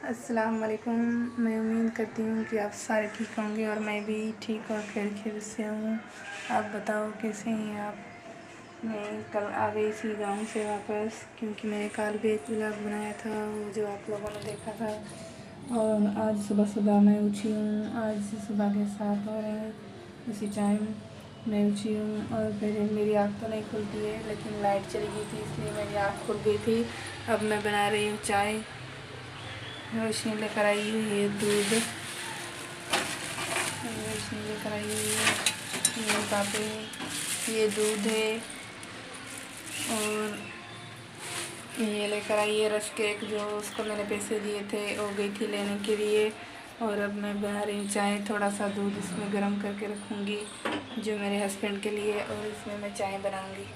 अस्सलाम वालेकुम। मैं उम्मीद करती हूँ कि आप सारे ठीक होंगे और मैं भी ठीक और खैरियत से हूँ। आप बताओ कैसे हैं आप। मैं कल आ गई थी गांव से वापस, क्योंकि मैंने कल भी एक व्लॉग बनाया था वो जो आप लोगों ने देखा था। और आज सुबह सुबह मैं उठी हूँ। आज सुबह के 7 हो रहे हैं, उसी टाइम मैं उठी हूँ। और फिर मेरी आँख तो नहीं खुलती है, लेकिन लाइट चली गई थी इसलिए मेरी आँख खुल गई थी। अब मैं बना रही हूँ चाय। रोशनी लेकर आई हुई है दूध। रोशनी लेकर आई हुई है मेरे पापे, ये दूध है। और ये लेकर आई है रस केक, जो उसको मैंने पैसे दिए थे, वो गई थी लेने के लिए। और अब मैं बना रही हूँ चाय। थोड़ा सा दूध इसमें गर्म करके रखूँगी जो मेरे हस्बैंड के लिए, और इसमें मैं चाय बनाऊँगी।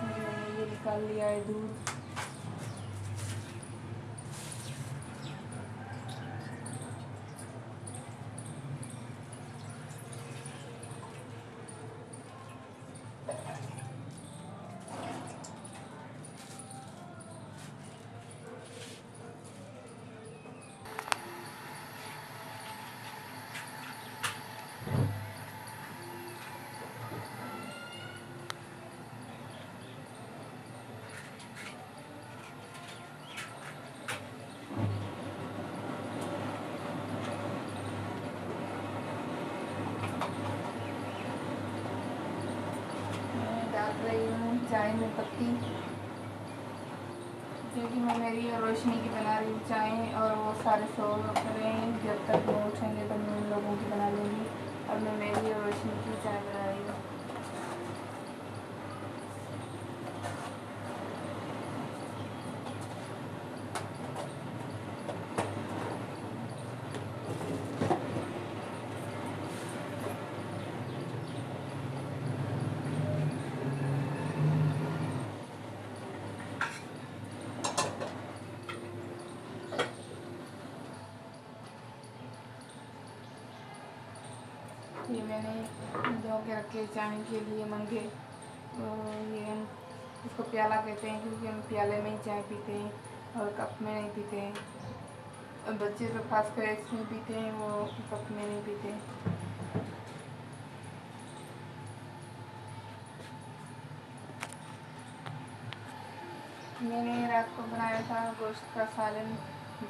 मैंने ये निकाल लिया है दूध। डाल रही हूँ चाय में पत्ती, क्योंकि मैं मेरी और रोशनी की बना रही हूँ चाय, और वो सारे सो रहे हैं। जब तक वो उठेंगे तो मैं उन लोगों की बना लूँगी। अब मैं मेरी और रोशनी की चाय बना रही हूँ। ये मैंने धो के रखे चाय के लिए मंगे। ये इसको प्याला कहते हैं, क्योंकि हम प्याले में ही चाय पीते हैं और कप में नहीं पीते हैं। और बच्चे तो खासकर इसमें पीते हैं, वो कप में नहीं पीते। मैंने रात को बनाया था गोश्त का सालन,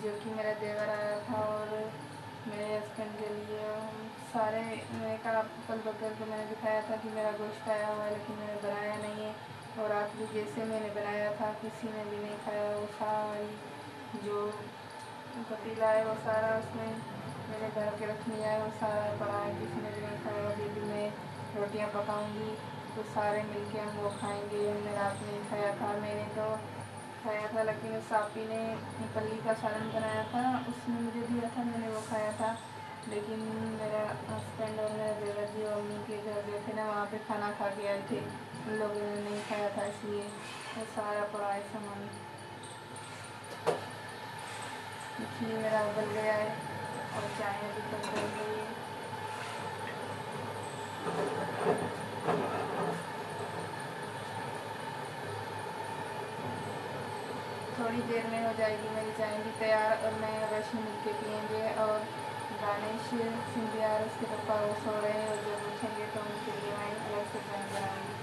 जो कि मेरा देवर आया था और मेरे हस्बैंड के लिए। हम सारे, मैंने कहा कल बकर को मैंने दिखाया था कि मेरा गोश्त आया हुआ है, लेकिन मैंने बनाया नहीं है। और आज भी जैसे मैंने बनाया था किसी ने भी नहीं खाया। वो सारी जो पतीला है वो सारा उसमें मैंने भर के रख लिया है, वो सारा पड़ा है, किसी ने भी नहीं खाया। अभी भी मैं रोटियाँ पकाऊँगी तो सारे मिलके हम वो खाएँगे। हमने रात में खाया था, मैंने तो खाया था, लेकिन उस आपी ने पल्ली का सालन बनाया था, उसने मुझे दिया था, मैंने वो खाया था। लेकिन मेरा हस्बैंड और मेरे देवर जी और मम्मी के घर गए थे ना, वहाँ पे खाना खा के आए थे, उन लोगों ने नहीं खाया था, इसलिए वो सारा पड़ा है सामान। इसलिए मेरा उबल गया है और चाय अभी तक बन गई है। थोड़ी देर में हो जाएगी मेरी चाय भी तैयार, और मैं रोशनी मिल के पियेंगे। और दानिश सिंधिया और उसके पापा वो सो रहे हैं, और जब उठेंगे तो उनके लिए मैं अलग से चाय बनाऊँगी।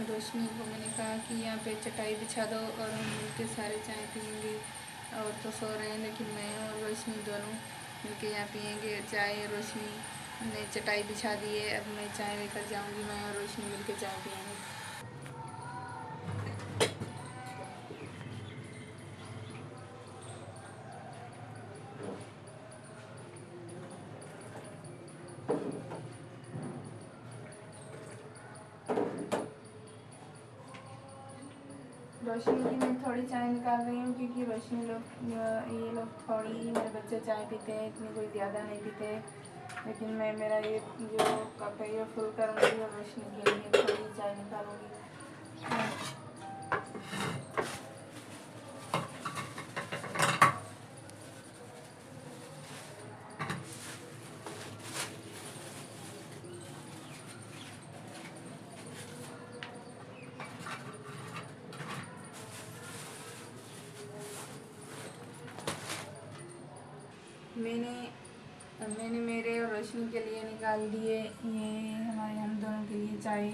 रोशनी को मैंने कहा कि यहाँ पे चटाई बिछा दो और हम मिलके सारे चाय पियेंगे। और तो सो रहे हैं, लेकिन मैं और रोशनी दोनों मिलके यहाँ पियेंगे चाय। रोशनी ने चटाई बिछा दी है, अब मैं चाय लेकर जाऊँगी, मैं और रोशनी मिलके चाय पियेंगे। रोशनी की मैं थोड़ी चाय निकाल रही हूँ, क्योंकि रोशनी लोग, ये लोग थोड़ी ही, मेरे बच्चे चाय पीते हैं, इतनी कोई ज़्यादा नहीं पीते। लेकिन मैं मेरा ये जो कप है ये फुल करूँगी और रोशनी के लिए थोड़ी चाय निकालूँगी। मैंने मेरे और रोशनी के लिए निकाल दिए ये हमारे हम दोनों के लिए चाय,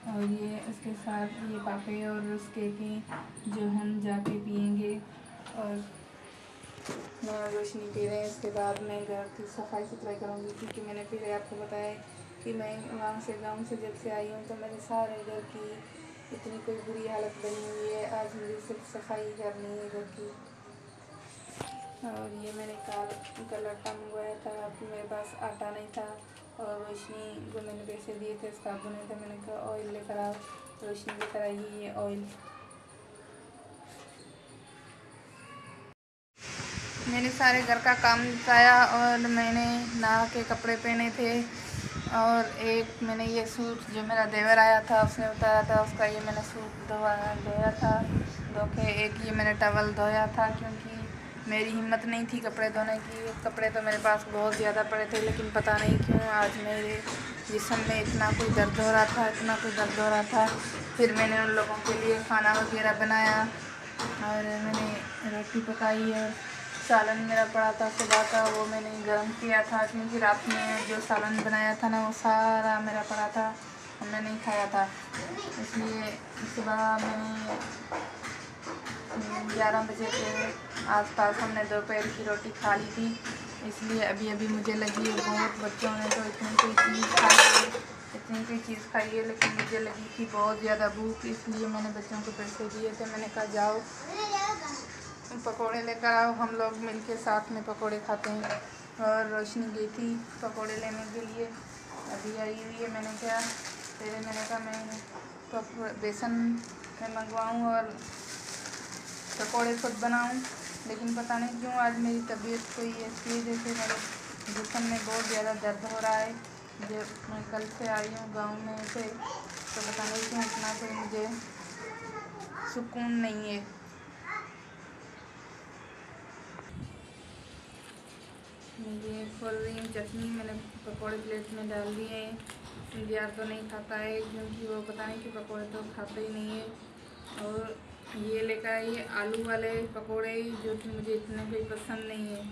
और ये उसके साथ ये पापे और उसके के जो हम जाके पियेंगे। और मैं और रोशनी पी रहे हैं। इसके बाद मैं घर की सफाई सुथराई करूँगी, क्योंकि मैंने पहले आपको बताया कि मैं वहाँ से गाँव से जब से आई हूँ तो मेरे सारे घर की इतनी कोई बुरी हालत बनी हुई है। आज मुझे सिर्फ सफाई करनी है घर की। और ये मैंने कल आटा मंगवाया था, कि मेरे पास आटा नहीं था, और रोशनी को मैंने पैसे दिए थे साबुन नहीं था। मैंने कहा ऑयल लेकर आओ, रोशनी लेकर आई ये ऑयल। मैंने सारे घर का काम निपटाया और मैंने नहा के कपड़े पहने थे। और एक मैंने ये सूट जो मेरा देवर आया था उसने उतारा था, उसका ये मैंने सूट धोया था धो के। एक ये मैंने टवल धोया था, क्योंकि मेरी हिम्मत नहीं थी कपड़े धोने की। कपड़े तो मेरे पास बहुत ज़्यादा पड़े थे, लेकिन पता नहीं क्यों आज मेरे जिस्म में इतना कोई दर्द हो रहा था। फिर मैंने उन लोगों के लिए खाना वगैरह बनाया, और मैंने रोटी पकाई, और सालन मेरा पड़ा था सुबह का, वो मैंने गर्म किया था, क्योंकि रात में जो सालन बनाया था ना वो सारा मेरा पड़ा था, हमने नहीं खाया था। इसलिए सुबह मैंने 11 बजे के आसपास हमने दोपहर की रोटी खा ली थी। इसलिए अभी मुझे लगी है बहुत, बच्चों ने तो इतनी कोई चीज़ खाई है, लेकिन मुझे लगी थी बहुत ज़्यादा भूख। इसलिए मैंने बच्चों को पैसे दिए थे, मैंने कहा जाओ पकोड़े लेकर आओ, हम लोग मिलके साथ में पकोड़े खाते हैं। और रोशनी गई थी पकोड़े लेने के लिए, अभी आई हुई है। मैंने कहा मैं तो बेसन में मंगवाऊँ और पकोड़े खुद बनाऊँ, लेकिन पता नहीं क्यों आज मेरी तबीयत कोई ऐसी है जैसे मेरे जिस्म में बहुत ज़्यादा दर्द हो रहा है। जब मैं कल से आई हूँ गाँव में से, तो पता नहीं क्यों इतना कोई मुझे सुकून नहीं है। ये खोल रही हूँ चटनी, मैंने पकोड़े प्लेट में डाल दिए हैं। यार तो नहीं खाता है, क्योंकि वो पता नहीं कि पकोड़े तो खाते ही नहीं है। और ये लेकर आई आलू वाले पकोड़े, जो कि मुझे इतने कोई पसंद नहीं है।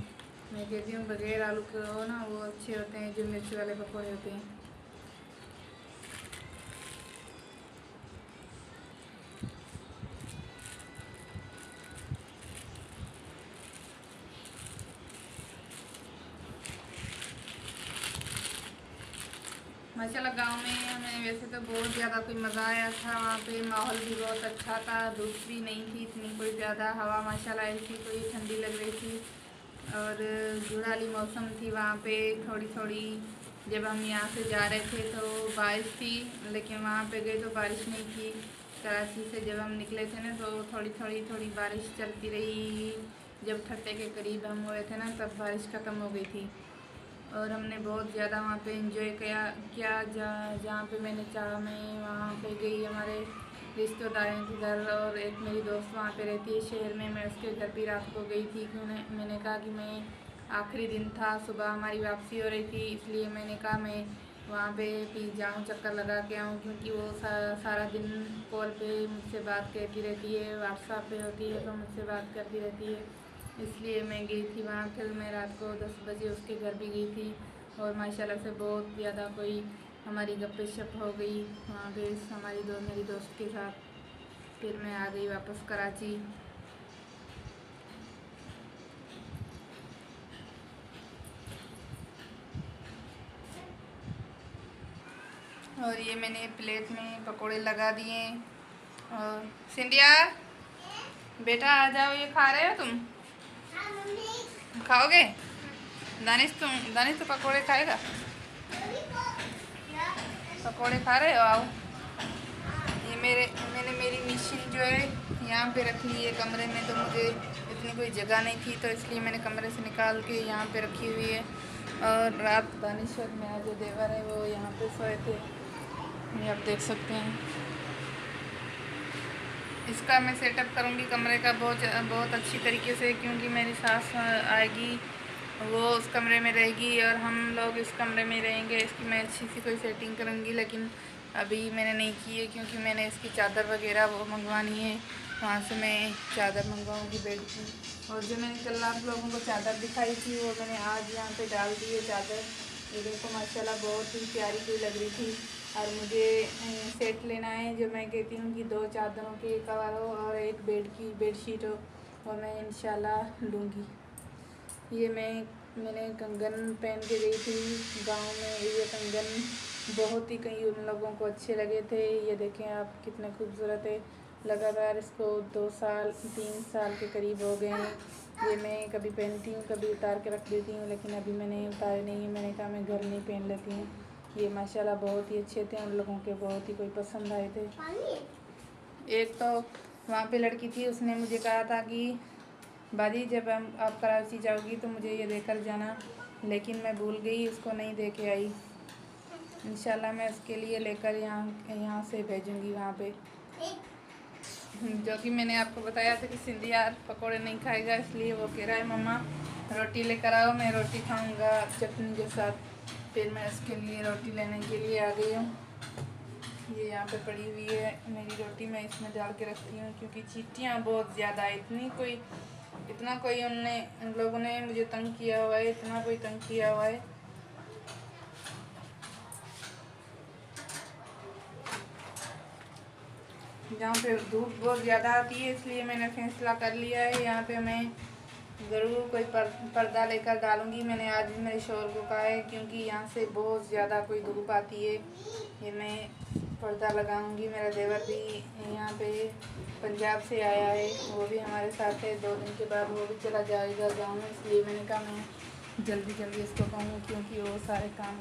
मैं कहती हूँ बगैर आलू के हो ना वो अच्छे होते हैं, जो मिर्च वाले पकोड़े होते हैं। माशाल्लाह गांव में हमें वैसे तो बहुत ज़्यादा कोई मज़ा आया था। वहाँ पे माहौल भी बहुत अच्छा था, धूप भी नहीं थी इतनी कोई ज़्यादा, हवा माशाल्लाह ऐसी कोई ठंडी लग रही थी, और जुड़ाली मौसम थी वहाँ पे थोड़ी थोड़ी। जब हम यहाँ से जा रहे थे तो बारिश थी, लेकिन वहाँ पे गए तो बारिश नहीं थी। कराची से जब हम निकले थे ना तो थोड़ी बारिश चलती रही। जब ठट्टे के करीब हम हुए थे ना तब बारिश ख़त्म हो गई थी, और हमने बहुत ज़्यादा वहाँ पे एंजॉय किया। जहाँ पे मैंने चाहा मैं वहाँ पे गई हमारे रिश्तेदारों के घर, और एक मेरी दोस्त वहाँ पे रहती है शहर में, मैं उसके घर भी रात को गई थी। क्योंकि मैंने कहा कि मैं आखिरी दिन था, सुबह हमारी वापसी हो रही थी, इसलिए मैंने कहा मैं वहाँ पे भी जाऊँ, चक्कर लगा के आऊँ। क्योंकि वो सारा दिन कॉल पे मुझसे बात करती रहती है, व्हाट्सएप पे होती है तो मुझसे बात करती रहती है, इसलिए मैं गई थी वहाँ। फिर मैं रात को 10 बजे उसके घर भी गई थी, और माशाल्लाह से बहुत ज़्यादा कोई हमारी गप्पे शप हो गई वहाँ पे मेरी दोस्त के साथ। फिर मैं आ गई वापस कराची। और ये मैंने प्लेट में पकोड़े लगा दिए। और सिंधिया बेटा आ जाओ, ये खा रहे हो तुम? खाओगे? दानिश तो पकोड़े खाएगा। पकोड़े खा रहे हो? आओ। ये मैंने मेरी मशीन जो है यहाँ पे रख ली है कमरे में, तो मुझे इतनी कोई जगह नहीं थी, तो इसलिए मैंने कमरे से निकाल के यहाँ पे रखी हुई है। और रात दानिश्वर में आज जो देवर है वो यहाँ पे सोए थे, ये आप देख सकते हैं। इसका मैं सेटअप करूँगी कमरे का बहुत अच्छी तरीके से, क्योंकि मेरी सास आएगी, वो उस कमरे में रहेगी और हम लोग इस कमरे में रहेंगे। इसकी मैं अच्छी सी कोई सेटिंग करूँगी, लेकिन अभी मैंने नहीं की है क्योंकि मैंने इसकी चादर वगैरह वो मंगवानी है, वहाँ से मैं चादर मंगवाऊँगी बेड की। और जो मैंने कल आप लोगों को चादर दिखाई थी वो मैंने आज यहाँ पे डाल दी है चादर। ये देखो माशाल्लाह बहुत ही प्यारी सी लग रही थी। और मुझे सेट लेना है जो मैं कहती हूँ कि 2 चादरों के कवर हो और एक बेड की बेडशीट हो, और मैं इंशाल्लाह लूँगी। ये मैंने कंगन पहन के गई थी गांव में। ये कंगन बहुत ही कई उन लोगों को अच्छे लगे थे। ये देखें आप कितने खूबसूरत है। लगातार इसको 2 साल 3 साल के करीब हो गए हैं। ये मैं कभी पहनती हूँ कभी उतार के रख देती हूँ, लेकिन अभी मैंने उतारे नहीं है। मैंने कहा मैं घर नहीं पहन लेती हूँ। ये माशाल्लाह बहुत ही अच्छे थे, उन लोगों के बहुत ही कोई पसंद आए थे। एक तो वहाँ पे लड़की थी, उसने मुझे कहा था कि बाजी जब आप कराची जाओगी तो मुझे ये देकर जाना, लेकिन मैं भूल गई, उसको नहीं दे के आई। इंशाल्लाह मैं उसके लिए लेकर यहाँ से भेजूँगी वहाँ पे। जो कि मैंने आपको बताया था कि सिंधी यार पकोड़े नहीं खाएगा, इसलिए वो कह रहा है मम्मा रोटी लेकर आओ, मैं रोटी खाऊँगा चटनी के साथ। फिर मैं उसके लिए रोटी लेने के लिए आ गई हूँ। ये यहाँ पे पड़ी हुई है मेरी रोटी, मैं इसमें डाल के रखती हूँ क्योंकि चींटियाँ बहुत ज़्यादा है। इतना कोई उन लोगों ने मुझे तंग किया हुआ है, इतना कोई तंग किया हुआ है। जहाँ पे धूप बहुत ज़्यादा आती है, इसलिए मैंने फैसला कर लिया है यहाँ पे मैं ज़रूर कोई पर्दा लेकर डालूँगी। मैंने आज भी मेरे शोहर को कहा है क्योंकि यहाँ से बहुत ज़्यादा कोई धूप आती है, ये मैं पर्दा लगाऊंगी। मेरा देवर भी यहाँ पे पंजाब से आया है, वो भी हमारे साथ है। 2 दिन के बाद वो भी चला जाएगा गाँव में, इसलिए मैंने कहा मैं जल्दी इसको कहूँ क्योंकि वो सारे काम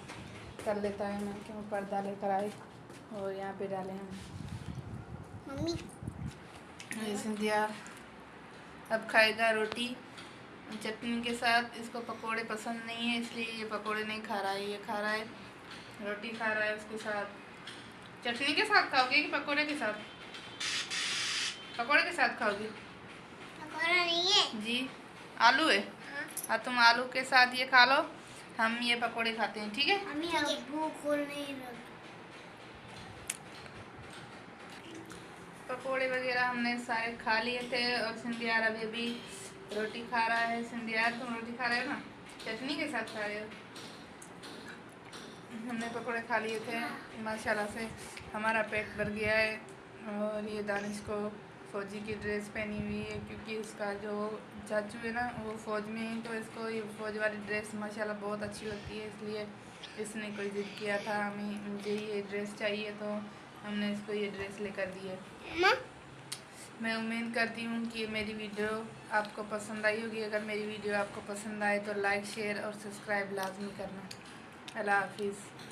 कर लेता है। मैं क्यों पर्दा लेकर आए और यहाँ पे डाले हम। मम्मी सिंधिया अब खाएगा रोटी चटनी के साथ। इसको पकोड़े पसंद नहीं है, इसलिए ये पकोड़े नहीं खा रहा है, ये खा रहा है रोटी खा रहा है उसके साथ। चटनी के साथ खाओगे कि पकोड़े के साथ? पकोड़े के साथ खाओगी? पकोड़ा नहीं है जी, आलू है। हाँ तुम आलू के साथ ये खा लो, हम ये पकोड़े खाते हैं, ठीक है? भूख नहीं लगी। पकोड़े वगैरह हमने सारे खा लिए थे और सिंधियार अभी भी रोटी खा रहा है। सिंधियार तुम रोटी खा रहे हो ना, चटनी के साथ खा रहे हो? हमने पकोड़े खा लिए थे, माशाल्लाह से हमारा पेट भर गया है। और ये दानिश को फ़ौजी की ड्रेस पहनी हुई है क्योंकि उसका जो चाचू है ना वो फ़ौज में है, तो इसको ये फ़ौज वाली ड्रेस माशाल्लाह बहुत अच्छी होती है, इसलिए इसने कोई ज़िद किया था मुझे ये ड्रेस चाहिए, तो हमने इसको ये ड्रेस लेकर दी है। मैं उम्मीद करती हूँ कि मेरी वीडियो आपको पसंद आई होगी। अगर मेरी वीडियो आपको पसंद आए तो लाइक शेयर और सब्सक्राइब लाजमी करना। अल्लाह हाफिज़।